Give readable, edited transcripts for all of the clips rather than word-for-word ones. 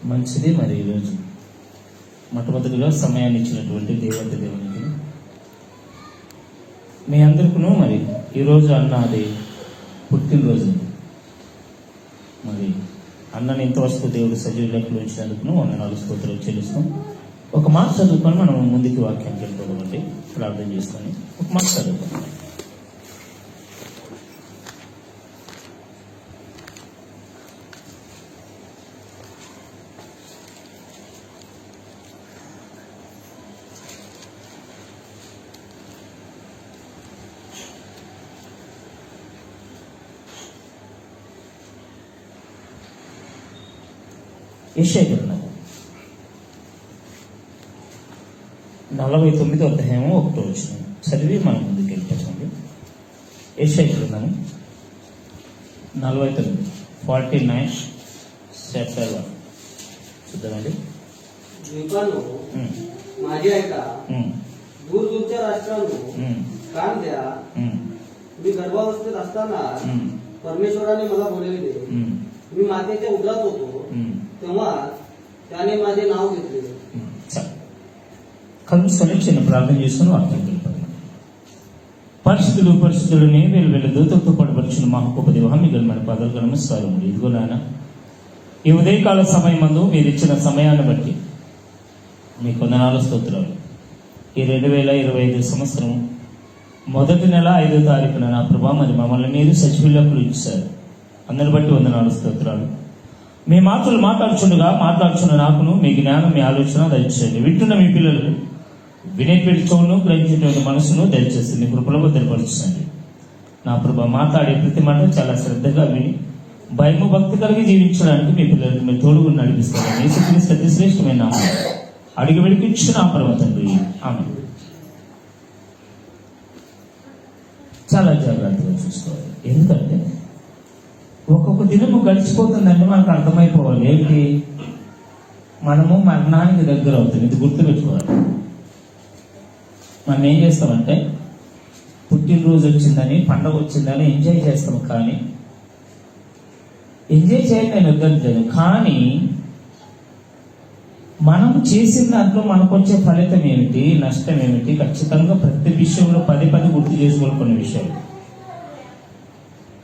మంచిది. మరి ఈరోజు మొట్టమొదటిగా సమయాన్ని ఇచ్చినటువంటి దేవునికి మీ అందరికీ మరి ఈరోజు అన్న అది పుట్టినరోజు. మరి అన్నని ఇంతవరకు దేవుడు సజీవ లెక్కలు ఉంచినందుకు వందనాలు స్తోత్రాలు చెల్లిస్తాం. ఒక మాట చదువుకొని మనం ముందుకు వాక్యానికి వెళ్ళిపోదామండి. ప్రార్థన చేసుకొని ఒక మాట చదువుకోండి. యెషయా గ్రంథం 49వ అధ్యాయం 1వ వచనం చదివి మనం ముందుకు వెళ్ళిపోతామండి. యెషయా గ్రంథం 49 చాప్టర్ 1 చూద్దామండి. माझी ऐका, दूरदूरच्या राष्ट्रांनो कान द्या. मी गर्भावस्थेत असताना परमेश्वराने मला बोलवले. मी मातेच्या उदरात होतो तेव्हा त्याने माझे नाव घेतले. కలుసుకొని చిన్న ప్రార్థన చేసుకుని వాక్యం వెళ్ళిపోతాం. పరిశుద్ధుడుని వీళ్ళు దూతతో పడబడుచున్న మహాగొప్ప దేవ మీకు మన పదవులకు నమస్కారములు. ఇదిగో నాయన, ఈ ఉదయకాల సమయం మందు మీరు ఇచ్చిన సమయాన్ని బట్టి మీకు వందనాలు స్తోత్రాలు. ఈ 2025 సంవత్సరం మొదటి నెల 5వ తారీఖున నా ప్రభా మరి మమ్మల్ని మీరు సచివులకు ఇచ్చారు. అందరిని బట్టి వందనాలు స్తోత్రాలు. మీ మాటలు మాట్లాడుచున్న నాకును మీ జ్ఞానం మీ ఆలోచన దయచేయండి. వింటున్న మీ పిల్లలు వినేటువంటి చెవును గ్రహించేటువంటి మనసును దయచేసి మీ కృపలో భద్రపరచండి. నా ప్రభా మాట్లాడే ప్రతి మాట చాలా శ్రద్ధగా విని భయము భక్తి కలిగి జీవించడానికి మీ పిల్లలకు మీరు తోడుగా నడిపిస్తారు. యేసుక్రీస్తు అతి శ్రేష్టమైన నామములో అడిగి వెడికించు నా పర్వతండి. ఆమె చాలా జాగ్రత్తగా చూసుకోవాలి. ఎందుకంటే ఒక్కొక్క దినము గడిచిపోతుందంటే మనకు అర్థమైపోవాలి ఏంటి, మనము మరణానికి దగ్గర అవుతాం. ఇది గుర్తుపెట్టుకోవాలి. మనం ఏం చేస్తామంటే పుట్టినరోజు వచ్చిందని పండగ వచ్చిందని ఎంజాయ్ చేస్తాం. కానీ ఎంజాయ్ చేయాలి నేను వద్దలేదు, కానీ మనం చేసిన దాంట్లో మనకు వచ్చే ఫలితం ఏమిటి, నష్టం ఏమిటి, ఖచ్చితంగా ప్రతి విషయంలో పదే గుర్తు చేసుకోవాలి. కొన్ని విషయాలు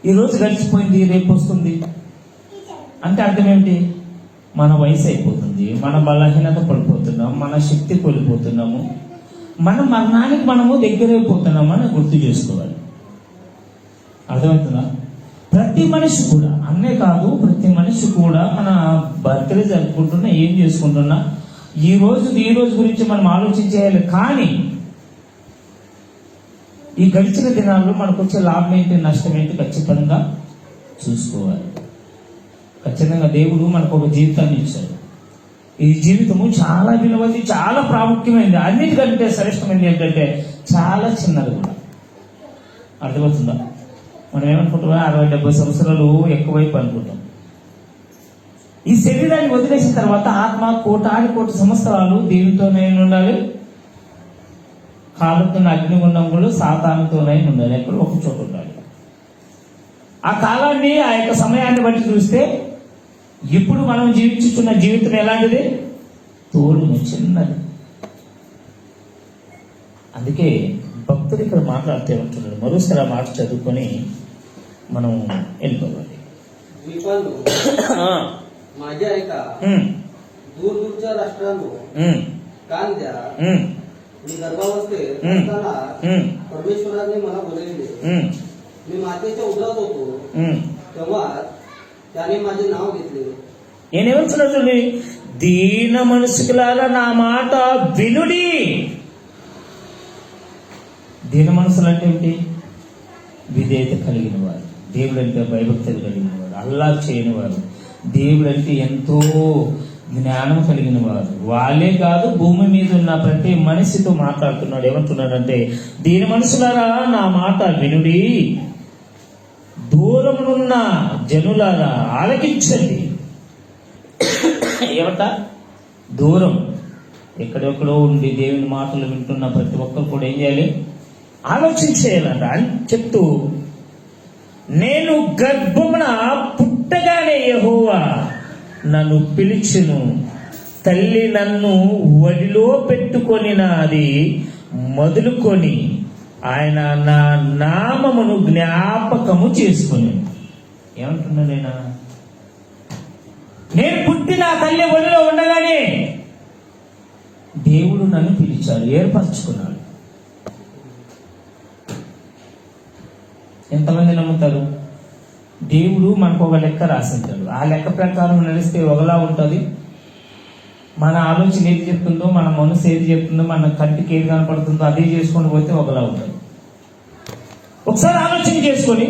ఈరోజు గడిచిపోయింది రేపు వస్తుంది అంటే అర్థం ఏమిటి, మన వయసు అయిపోతుంది, మన బలహీనత పడిపోతున్నాం, మన శక్తి కోల్పోతున్నాము, మన మరణానికి మనము దగ్గరైపోతున్నాము అని గుర్తు చేసుకోవాలి. అర్థమవుతుందా? ప్రతి మనిషి కూడా అన్నే కాదు, ప్రతి మనిషి కూడా మన బర్త్డే జరుపుకుంటున్నా ఏం చేసుకుంటున్నా ఈ రోజు గురించి మనం ఆలోచించేయాలి. కానీ ఈ గడిచిన దినాల్లో మనకు వచ్చే లాభం ఏంటి, నష్టం ఏంటి ఖచ్చితంగా చూసుకోవాలి. ఖచ్చితంగా దేవుడు మనకు ఒక జీవితాన్ని ఇచ్చాడు. ఈ జీవితము చాలా విలువైంది, చాలా ప్రాముఖ్యమైనది. అన్నిటికంటే శ్రేష్టమైనది ఏంటంటే చాలా చిన్నది కూడా. అర్థమవుతుందా? మనం ఏమనుకుంటాం, 60-70 సంవత్సరాలు ఎక్కువైపు అనుకుంటాం. ఈ శరీరాన్ని వదిలేసిన తర్వాత ఆత్మ కోటి సంవత్సరాలు దేవునితోనే ఉండాలి, కాలుతున్న అగ్నిగుండంలో సాతానుతోనే ఉండాలి, ఎక్కడ ఒక చోట ఉండాలి. ఆ కాలాన్ని ఆ యొక్క సమయాన్ని బట్టి చూస్తే ఇప్పుడు మనం జీవించుతున్న జీవితం ఎలాంటిది, తోడును చిన్నది. అందుకే భక్తుడు ఇక్కడ మాట్లాడితే ఉంటున్నాడు. మరోసారి ఆ మాట చదువుకొని మనం వెళ్ళిపోవాలి. माझी ऐका, दूरदूरच्या राष्ट्रांनो कान द्या. मी गर्भावस्थेत असताना परमेश्वराने मला बोलवले. मी मातेच्या उदरात होतो तेव्हा त्याने माझे नाव घेतले. నేనేమంటున్నాడు, దీన మనసుకులారా నా మాట వినుడి. దీన మనసులు అంటే ఏమిటి? విధేయత కలిగిన వారు, దేవుడు అంటే భయభక్తులు కలిగిన వారు, అల్లాహ్ చేయని వారు, దేవుడు అంటే ఎంతో జ్ఞానం కలిగిన వారు. వాళ్ళే కాదు, భూమి మీద ఉన్న ప్రతి మనిషితో మాట్లాడుతున్నాడు. ఏమంటున్నాడంటే, దీని మనుషులారా నా మాట వినుడి, దూరమునున్న జనులారా ఆలకించండి. ఏమంట? దూరం ఎక్కడెక్కడో ఉండి దేవుని మాటలు వింటున్న ప్రతి ఒక్కరు కూడా ఏం చేయాలి? ఆలోచించేయాలంట. అని చెప్తూ, నేను గర్భమున పుట్టగానే యెహోవా నన్ను పిలిచెను, తల్లి నన్ను ఒడిలో పెట్టుకొనినది మొదలుకొని ఆయన నా నామమును జ్ఞాపకము చేసుకొని. ఏమంటున్నా నేను పుట్టి నా తల్లి ఒడిలో ఉండగానే దేవుడు నన్ను పిలిచాడు, ఏర్పరచుకున్నాడు. ఎంతమంది నమ్ముతారు? దేవుడు మనకు ఒక లెక్క రాసింటాడు. ఆ లెక్క ప్రకారం నడిస్తే ఒకలా ఉంటుంది. మన ఆలోచన ఏది చెప్తుందో, మన మనసు ఏది చెప్తుందో, మన కంటికి ఏది కనపడుతుందో అదే చేసుకొని పోతే ఒకలా ఉంటుంది. ఒకసారి ఆలోచన చేసుకొని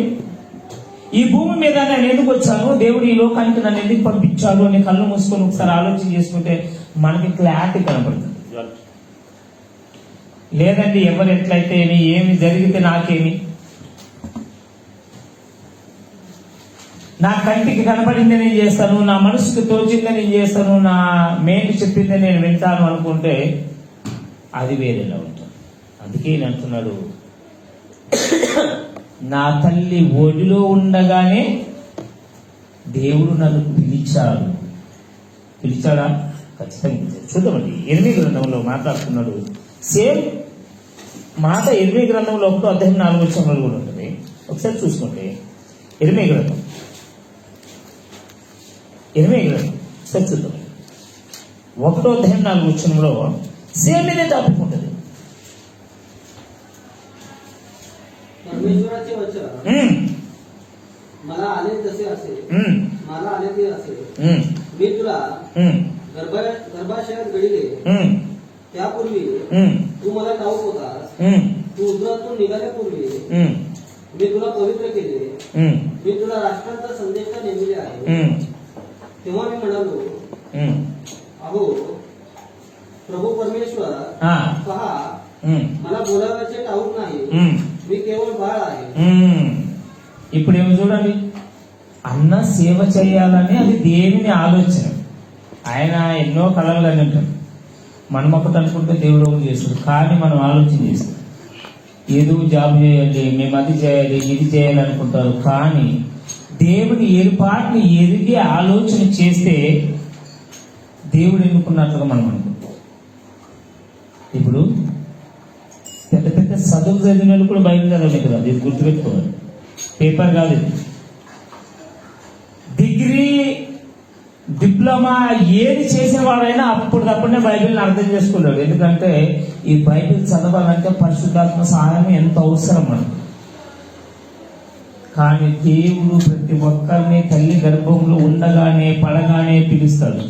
ఈ భూమి మీద నేను ఎందుకు వచ్చాను, దేవుడు ఈ లోకానికి నన్ను ఎందుకు పంపించాడు అని కళ్ళు మూసుకొని ఒకసారి ఆలోచన చేసుకుంటే మనకి క్లారిటీ కనపడుతుంది. లేదంటే ఎవరు ఎట్లయితే ఏమి జరిగితే నాకేమి, నా కంటికి కనపడిందే నేను చేస్తాను, నా మనసుకు తోచిందే నేను చేస్తాను, నా మేలు చెప్పిందే నేను వింటాను అనుకుంటే అది వేరేలా ఉంటుంది. అందుకే నేను అంటున్నాడు, నా తల్లి ఒడిలో ఉండగానే దేవుడు నన్ను పిలిచాడు. పిలిచాడా? ఖచ్చితంగా. చూద్దామండి, 8 గ్రంథంలో మాట్లాడుతున్నాడు. సేమ్ మాట 8 గ్రంథంలో 1:4 కూడా ఉంటుంది. ఒకసారి చూసుకుంటే 8 గ్రంథం ఒకసారి చూద్దాం. 1:4 సేమ్ ఇదే టాపిక్ ఉంటుంది. परमेश्वराचे वचन मला आले तसे असे, मला आले ते असे. मी तुला गर्भाशयात घडले त्यापूर्वी तू मला ठाऊक होतास. तू उदरातून निघाल्यापूर्वी मी तुला पवित्र केले. मी तुला राष्ट्रांचा संदेश नेमले आहे. तेव्हा मी म्हणालो, अहो प्रभू परमेश्वर, पहा मला बोलावायचे ठाऊक नाही, मी केवळ बाळ आहे. ఇప్పుడు ఏమో చూడండి, అన్న సేవ చేయాలని అది దేవుని ఆలోచన. ఆయన ఎన్నో కళలు అని ఉంటాడు. మనం ఒకటి అనుకుంటే దేవుడు ఒకటి చేస్తాడు. కానీ మనం ఆలోచన చేస్తాం, ఏదో జాబ్ చేయాలి, మేము అది చేయాలి, ఇది చేయాలి అనుకుంటారు. కానీ దేవుడి ఏర్పాటుని ఎరిగి ఆలోచన చేస్తే దేవుడు ఎన్నుకున్నట్లుగా మనం అనుకుంటాం. ఇప్పుడు పెద్ద పెద్ద చదువు చదివిన వాళ్ళు కూడా బైబిల్ చదవలేదు కదా, ఇది గుర్తుపెట్టుకోవాలి. పేపర్ కాదు ఇది. డిగ్రీ, డిప్లొమా ఏది చేసిన వాడైనా అప్పటికప్పుడే బైబిల్ని అర్థం చేసుకున్నాడు. ఎందుకంటే ఈ బైబిల్ చదవాలంటే పరిశుద్ధాత్మ సహాయం ఎంత అవసరం మనకు. కానీ దేవుడు ప్రతి ఒక్కరిని తల్లి గర్భంలో ఉండగానే పడగానే పిలుస్తాడు.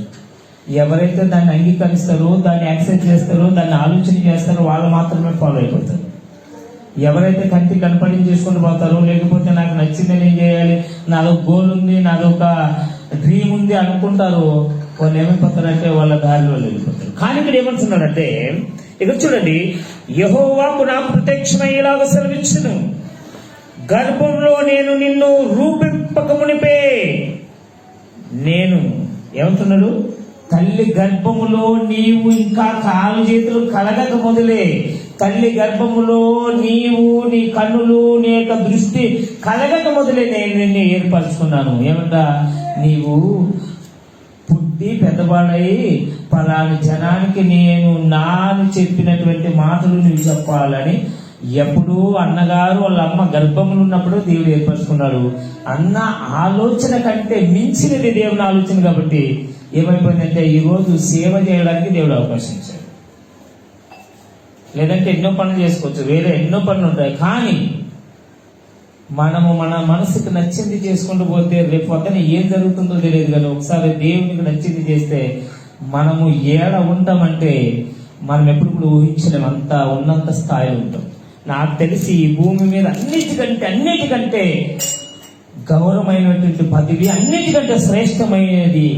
ఎవరైతే దాన్ని అంగీకరిస్తారో, దాన్ని యాక్సెప్ట్ చేస్తారో, దాన్ని ఆలోచన చేస్తారో వాళ్ళు మాత్రమే ఫాలో అయిపోతారు. ఎవరైతే కంటికి కనపడింది చేసుకుని పోతారో, లేకపోతే నాకు నచ్చింది నేను చేయాలి, నాదొక గోల్ ఉంది, నాదొక డ్రీమ్ ఉంది అనుకుంటారో, వాళ్ళు ఏమైపోతారంటే వాళ్ళ దారిలో వెళ్ళిపోతారు. కానీ ఇక్కడ ఏమంటున్నాడంటే, ఇక్కడ చూడండి, యెహోవా నాకు ప్రత్యక్షమయ్యేలాగా సెలవిచ్చును, గర్భంలో నేను నిన్ను రూపింపకమునిపే. నేను ఏమంటున్నాడు, తల్లి గర్భములో నీవు ఇంకా కాలు చేతులు కలగక మొదలే, తల్లి గర్భములో నీవు, నీ కన్నులు, నీ యొక్క దృష్టి కలగక మొదలే నేను నిన్ను ఏర్పరచుకున్నాను. ఏమంట, నీవు పుట్టి పెద్దవాడై పలాని జనానికి నేను నాను చెప్పినటువంటి మాటలు నువ్వు చెప్పాలని ఎప్పుడు అన్నగారు వాళ్ళ అమ్మ గర్భములు ఉన్నప్పుడు దేవుడు ఏర్పరచుకున్నాడు. అన్న ఆలోచన కంటే మించినది దేవుని ఆలోచన. కాబట్టి ఏమైపోయిందంటే ఈరోజు సేవ చేయడానికి దేవుడు అవకాశం ఇచ్చాడు. లేదంటే ఎన్నో పనులు చేసుకోవచ్చు, వేరే ఎన్నో పనులు ఉంటాయి. కానీ మనము మన మనసుకు నచ్చింది చేసుకుంటూ పోతే రేపు పక్కన ఏం జరుగుతుందో తెలియదు. కానీ ఒకసారి దేవునికి నచ్చింది చేస్తే మనము ఏడ ఉంటామంటే మనం ఎప్పుడు కూడా ఊహించలేము, అంత ఉన్నంత స్థాయిలో ఉంటాం. నాకు తెలిసి ఈ భూమి మీద అన్నిటికంటే గౌరవమైనటువంటి పదవి, అన్నిటికంటే శ్రేష్టమైనది,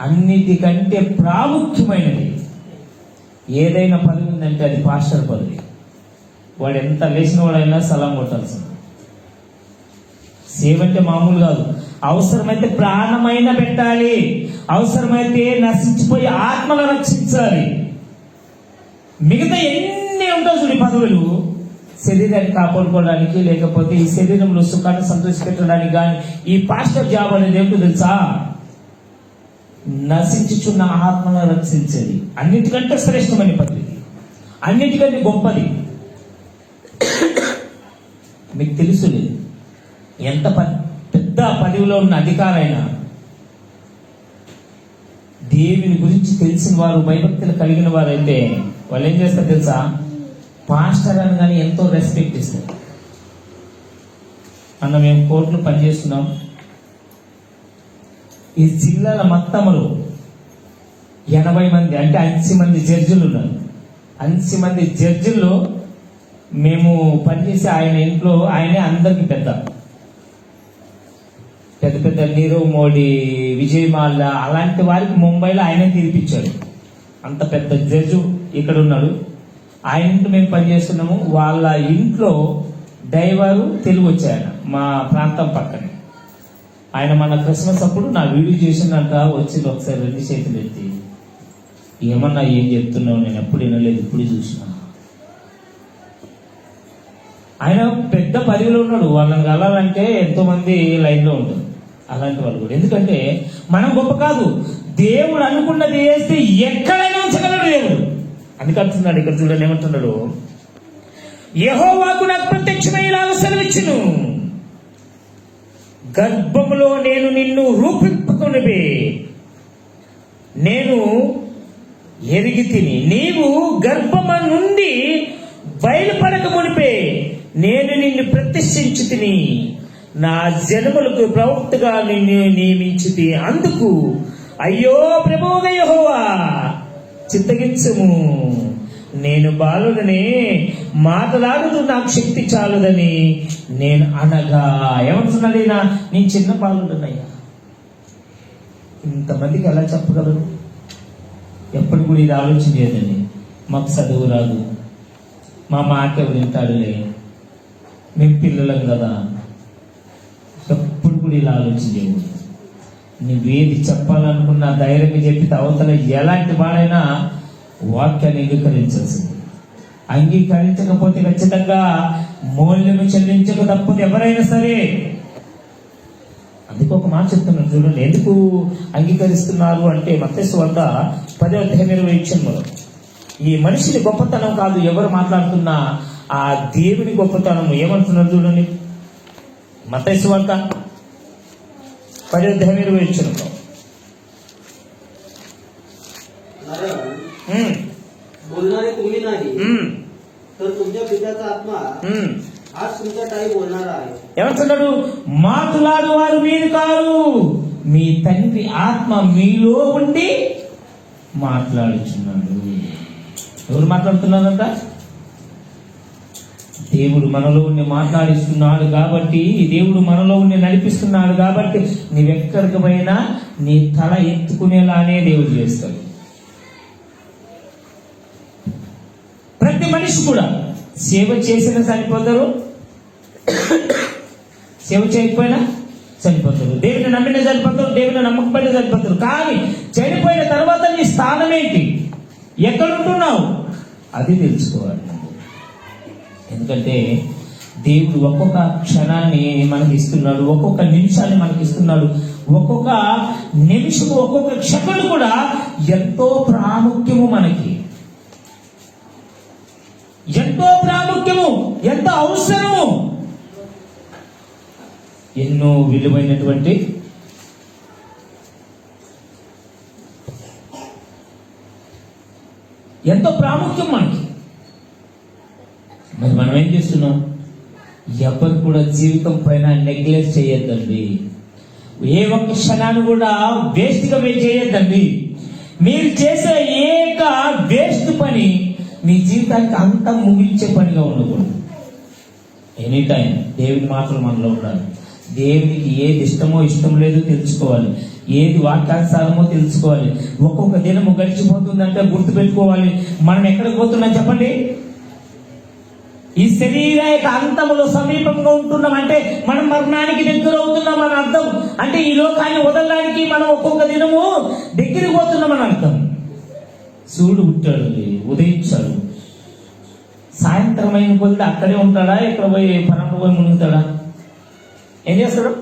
అన్నిటికంటే ప్రాముఖ్యమైనది ఏదైనా పదవి ఉందంటే అది పాస్టర్ పదవి. వాడు ఎంత లేచిన వాడైనా సలాం కొట్టాల్సింది. సేవ అంటే మామూలు కాదు. అవసరమైతే ప్రాణమైన పెట్టాలి, అవసరమైతే నశించిపోయి ఆత్మను రక్షించాలి. మిగతా ఎన్ని ఉంటావు చూడు పదవులు, శరీరాన్ని కాపాడుకోవడానికి, లేకపోతే ఈ శరీరంలో సుఖాన్ని సంతోషపెట్టడానికి కానీ ఈ పాస్టర్ జాబ్ అనేది ఏమిటో తెలుసా? నశించుచున్న ఆత్మను రక్షించేది. అన్నిటికంటే శ్రేష్టమైన పద్ధతి, అన్నిటికంటే గొప్పది. మీకు తెలుసు ఎంత పెద్ద పదవిలో ఉన్న అధికారైనా దేవుని గురించి తెలిసిన వారు, భయభక్తులు కలిగిన వారైతే వాళ్ళు ఏం చేస్తారు తెలుసా? పాస్టర్ అని కానీ ఎంతో రెస్పెక్ట్ ఇస్తారు. అన్న మేము కోర్టులో పనిచేస్తున్నాం. ఈ జిల్లాల మొత్తములో 80 మంది అంటే 80 మంది జడ్జిలు ఉన్నారు. 80 మంది జడ్జిల్లో మేము పనిచేసే ఆయన ఇంట్లో ఆయనే అందరికి పెద్ద పెద్ద నీరవ్ మోడీ, విజయ్ మాల్యా అలాంటి వారికి ముంబైలో ఆయనే తీర్పిచ్చాడు. అంత పెద్ద జడ్జు ఇక్కడ ఉన్నాడు. ఆయన ఇంట్లో మేము పనిచేస్తున్నాము. వాళ్ళ ఇంట్లో డ్రైవరు తెలుగు వచ్చాయన, మా ప్రాంతం పక్కనే. ఆయన మన క్రిస్మస్ అప్పుడు నా వీడియో చేసినంత వచ్చింది. ఒకసారి 2 చేతులు ఎత్తి, ఏమన్నా ఏం చెప్తున్నావు, నేను ఎప్పుడు వినలేదు, ఇప్పుడు చూసినా. ఆయన పెద్ద పదవిలో ఉన్నాడు. వాళ్ళని కలాలంటే ఎంతో మంది లైన్లో ఉంటారు. అలాంటి వాళ్ళు కూడా, ఎందుకంటే మనం గొప్ప కాదు, దేవుడు అనుకున్నది చేస్తే ఎక్కడైనా ఉంచగలడు దేవుడు. అందుకంటున్నాడు ఇక్కడ చూడండి, ఏమంటున్నాడు? యెహోవాకు నాకు ప్రత్యక్షమయ్యేలాగా సెలవిచ్చును, గర్భములో నేను నిన్ను రూపింపకునివే, నేను ఎరిగి తిని, నీవు గర్భము నుండి బయలుపడక మునిపే నేను నిన్ను ప్రతిష్ఠించి తిని, నా జనములకు ప్రవక్తగా నిన్ను నియమించితి. అందుకు అయ్యో ప్రభువుగా యెహోవా చింతగించుము, నేను బాలుడనే, మాటలాడుతూ నాకు శక్తి చాలదని నేను అనగా. ఏమంటున్నాడు ఈయన? నేను చిన్న బాలుడనయ్యా. ఇంతమందికి ఎలా చెప్పగలరు? ఎప్పుడు కూడా ఇది ఆలోచన చేయదండి. మాకు చదువు రాదు, మా మాట ఎవరు వింటాడులే, మేము పిల్లలం కదా. ఎప్పుడు కూడా ఇలా ఆలోచన చేయకూడదు. నువ్వేది చెప్పాలనుకున్నా ధైర్యంగా చెప్పితే అవతల ఎలాంటి వాడైనా వాక్యాన్ని అంగీకరించాల్సింది. అంగీకరించకపోతే ఖచ్చితంగా మూల్యము చెల్లించక తప్పదు ఎవరైనా సరే. అందుకు ఒక మాట చెప్తున్నాను చూడండి, ఎందుకు అంగీకరిస్తున్నారు అంటే మత్తయి సువార్త 10:20 ఈ మనిషిని గొప్పతనం కాదు ఎవరు మాట్లాడుతున్నా, ఆ దేవుని గొప్పతనం. ఏమంటున్నారు చూడండి, మత్తయి సువార్త 10:20 बोलणारे तुम्ही नाही तर तुमच्या पित्याचा आत्मा आज तुमच्या ठाई बोलणार आहे. ఏమంటున్నాడు? మాట్లాడు వారు మీరు కాదు, మీ తండ్రి ఆత్మ మీలో ఉండి మాట్లాడుచున్నాడు. ఎవరు మాట్లాడుతున్నారంట? దేవుడు మనలో ఉండి మాట్లాడిస్తున్నాడు కాబట్టి, దేవుడు మనలో ఉండి నడిపిస్తున్నాడు కాబట్టి నీవెక్కడికి పోయినా నీ తల ఎత్తుకునేలానే దేవుడు చేస్తాడు. ప్రతి మనిషి కూడా సేవ చేసినా చనిపోతారు, సేవ చేయకపోయినా చనిపోతారు. దేవుని నమ్మిన చనిపోతారు, దేవుని నమ్మకపోయినా చనిపోతారు. కానీ చనిపోయిన తర్వాత నీ స్థానం ఏంటి, ఎక్కడుంటున్నావు, అది తెలుసుకోవాలి. ఎందుకంటే దేవుడు ఒక్కొక్క క్షణాన్ని మనకి ఇస్తున్నాడు, ఒక్కొక్క నిమిషాన్ని మనకి ఇస్తున్నాడు. ఒక్కొక్క నిమిషము, ఒక్కొక్క క్షణం కూడా ఎంతో ప్రాముఖ్యము, మనకి ఎంతో ప్రాముఖ్యము, ఎంత అవసరము. ఎన్నో విలువైనటువంటి ఎంతో ప్రాముఖ్యం మనకి. మరి మనం ఏం చేస్తున్నాం? ఎవరు కూడా జీవితం పైన నెగ్లెక్ట్ చేయొద్దండి. ఏ ఒక్క క్షణాన్ని కూడా వేస్ట్గా చేయొద్దండి. మీరు చేసే ఏక వేస్ట్ పని మీ జీవితానికి అంతా ముగించే పనిగా ఉండకూడదు. ఎనీ టైం దేవుని మాటలు మనలో ఉండాలి. దేవునికి ఏది ఇష్టమో ఇష్టం లేదో తెలుసుకోవాలి, ఏది వాక్యానుసారమో తెలుసుకోవాలి. ఒక్కొక్క దినము గడిచిపోతుందంటే గుర్తుపెట్టుకోవాలి, మనం ఎక్కడికి పోతున్నాం చెప్పండి. ఈ శరీర అంతములో సమీపంగా ఉంటున్నామంటే మనం మరణానికి దగ్గర అవుతున్నాం అని అర్థం. అంటే ఈ లోకాన్ని వదలడానికి మనం ఒక్కొక్క దినము దగ్గరికి పోతున్నామని అర్థం. సూర్యుడు పుట్టాడు, ఉదయించాడు, సాయంత్రం కాలచక్రమైన కొలిది అక్కడే ఉంటాడా, ఇక్కడ పోయి పరంగా పోయి మునుగుతాడా? ఏం చేస్తాడు?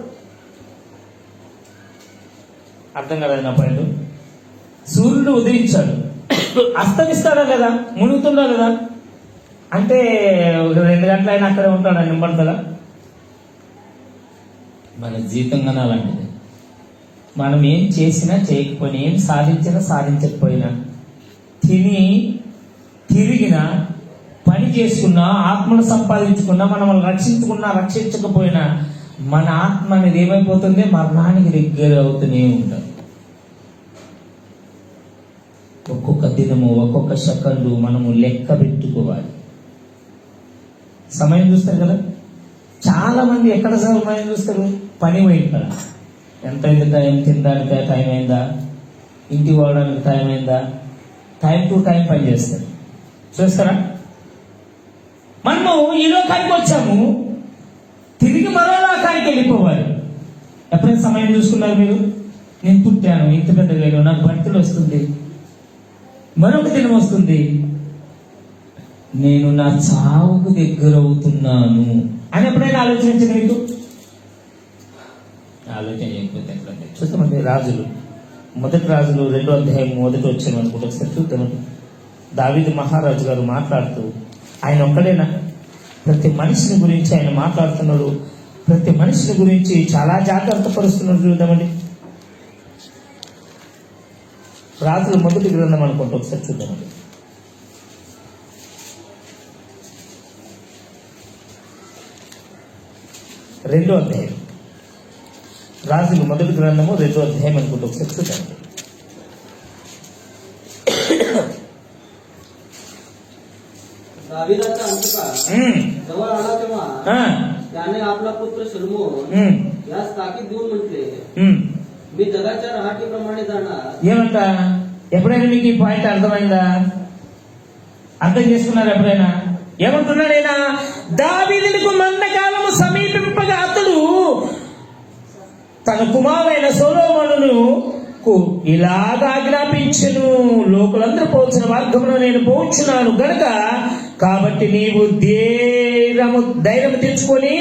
అర్థం కాలేదు నా పాయింట్. సూర్యుడు ఉదయించాడు, అస్తమిస్తాడా లేదా, మునుగుతుందా లేదా? అంటే 2 గంటలైనా అక్కడే ఉంటాడా, నింబడతాడా? మన జీవితంగా అలాంటిది. మనం ఏం చేసినా చేయకపోయినా, ఏం సాధించినా సాధించకపోయినా, తిరిగినా, పని చేసుకున్నా, ఆత్మను సంపాదించుకున్నా, మనం రక్షించుకున్నా రక్షించకపోయినా, మన ఆత్మ అనేది ఏమైపోతుంది? మరణానికి దగ్గర అవుతూనే ఉంటాం. ఒక్కొక్క దినము, ఒక్కొక్క సెకండు మనము లెక్క పెట్టుకోవాలి. సమయం చూస్తారు కదా, చాలా మంది ఎక్కడ సమయం చూస్తారు? పని పోయింటారు. ఎంత అయింది టైం, తినడానికి టైం అయిందా, ఇంటికి పోవడానికి టైం అయిందా, టైం టు టైం పని చేస్తారు. చూస్తారా? మనము ఈ లోకానికి వచ్చాము, తిరిగి మరో లోకానికి వెళ్ళిపోవాలి. ఎప్పుడైనా సమయం చూసుకున్నారు మీరు? నేను పుట్టాను, ఇంత పెద్దగా నాకు బర్త్డే వస్తుంది, మరొక దినం వస్తుంది, నేను నా చావుకు దగ్గర అవుతున్నాను అని ఎప్పుడైనా ఆలోచించండి. మీకు ఆలోచన చేయకపోతే ఎట్లంటే చూస్తామండి. రాజులు, మొదటి రాజులు 2వ అధ్యాయం మొదటి వచ్చాను అనుకుంటే ఒకసారి చూద్దామండి. దావీదు మహారాజు గారు మాట్లాడుతూ, ఆయన ఒక్కడేనా, ప్రతి మనిషిని గురించి ఆయన మాట్లాడుతున్నాడు, ప్రతి మనిషిని గురించి చాలా జాగ్రత్త పరుస్తున్నాడు. చూద్దామండి. రాజులు మొదటి గ్రంథం అనుకుంటే ఒకసారి చూద్దామండి. రెండో అధ్యాయం, రాజులు మొదటి గ్రంథము 2వ అధ్యాయం అనుకుంటే ఒకసారి చూద్దామండి. दाविदाचा अंतकाळ जवळ आला तेव्हा त्याने आपला पुत्र शलोमोन यास ताकीद देऊन म्हटले, मी जगाच्या रहाटीप्रमाणे जाणार. ఏమంట? ఎప్పుడైనా మీకు ఈ పాయింట్ అర్థమైందా? అర్థం చేసుకున్నారు ఎప్పుడైనా? ఏమంటున్నాడైనా? దావీదుకు మందకాలము సమీపింపగా అతడు తన కుమారుడైన సొలొమోనును ఇలాగా ఆజ్ఞాపించెను, లోకులందరూ పోల్చిన మార్గమును నేను పోచున్నాను గనుక, కాబట్టి నీవు ధైర్యము తెచ్చుకొని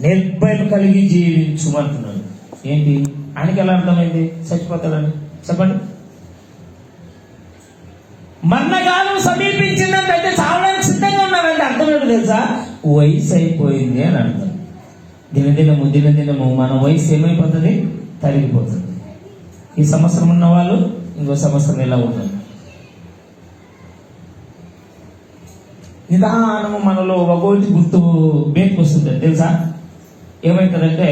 నిర్భయం కలిగి జీవించుమంటున్నాడు. ఏంటి ఆయనకి ఎలా అర్థమైంది? చచ్చిపోతాడని చెప్పండి. మరణకాలం సమీపించిందంటే చావడానికి సిద్ధంగా ఉన్నాడంటే అర్థం ఏంటో తెలుసా? వయసు అయిపోయింది అని అర్థం. దినదినము మన వయసు ఏమైపోతుంది? తరిగిపోతుంది. ఈ సంవత్సరం ఉన్న వాళ్ళు ఇంకో సంవత్సరం ఎలా ఉన్నారు? నిదానము మనలో ఒకటి గుర్తు బేట్కి వస్తుంది తెలుసా? ఏమవుతుందంటే